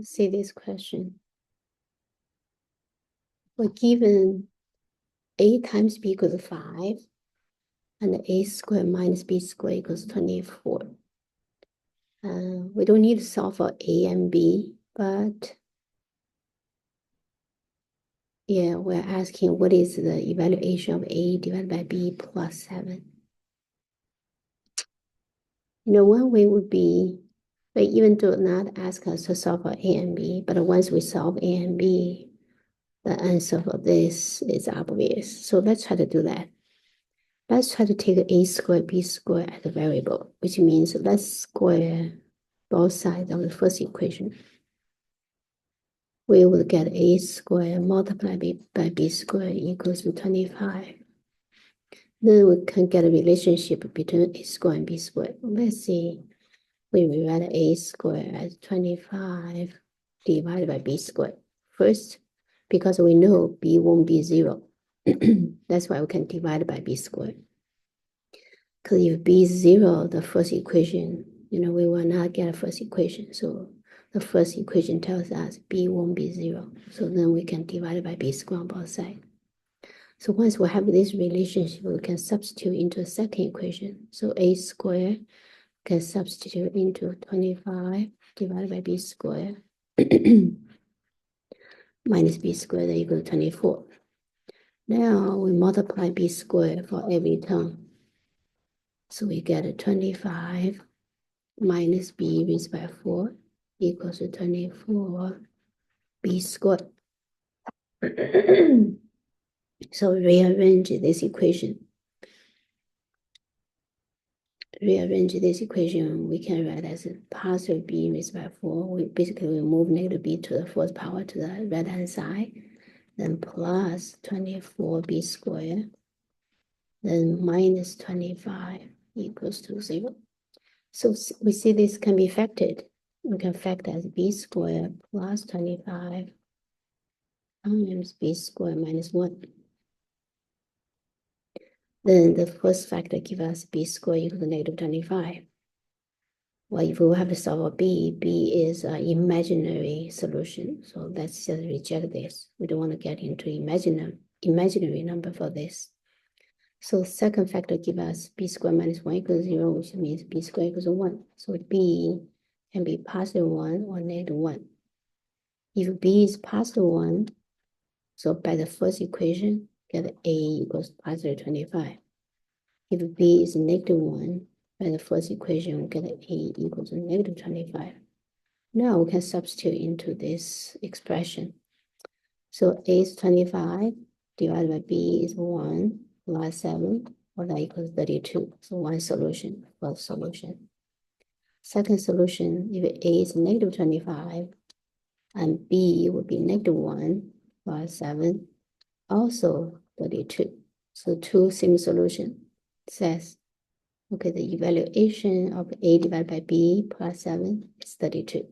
Let's see this question. We're given a times b equals 5, and a squared minus b squared equals 24. We don't need to solve for a and b, but yeah, we're asking what is the evaluation of a divided by b plus 7. One way would be, they even do not ask us to solve for a and b, but once we solve a and b, the answer for this is obvious. So let's try to do that. Let's try to take a squared b squared as a variable, which means let's square both sides of the first equation. We will get a squared multiplied by b squared equals to 25. Then we can get a relationship between a squared and b squared. Let's see. We will write a squared as 25 divided by b squared. First, because we know b won't be 0. That's why we can divide by b squared. Because if b is 0, the first equation, we will not get a first equation. So the first equation tells us b won't be 0. So then we can divide by b squared on both sides. So once we have this relationship, we can substitute into a second equation. So a squared can substitute into 25 divided by b squared minus b squared equals 24. Now we multiply b squared for every term. So we get a 25 minus b raised by 4 equals to 24 b squared. So rearrange this equation. We can write as a positive b raised by 4. We basically move negative b to the fourth power to the right-hand side. Then plus 24b squared. Then minus 25 equals to 0. So we see this can be factored. We can factor as b squared plus 25 times b squared minus 1. Then the first factor gives us b squared equals to negative 25. Well, if we have to solve for b is an imaginary solution. So let's just reject this. We don't want to get into imaginary number for this. So second factor gives us b squared minus 1 equals 0, which means b squared equals 1. So b can be positive 1 or negative 1. If b is positive 1, so by the first equation, get a equals positive 25. If b is negative 1, by the first equation, we get a equals to negative 25. Now we can substitute into this expression. So a is 25 divided by b is 1 plus 7, or that equals 32. So one solution, first solution. Second solution, if a is negative 25 and b would be negative 1 plus 7, also 32. So two same solution. It says, okay, the evaluation of a divided by b plus 7 is 32.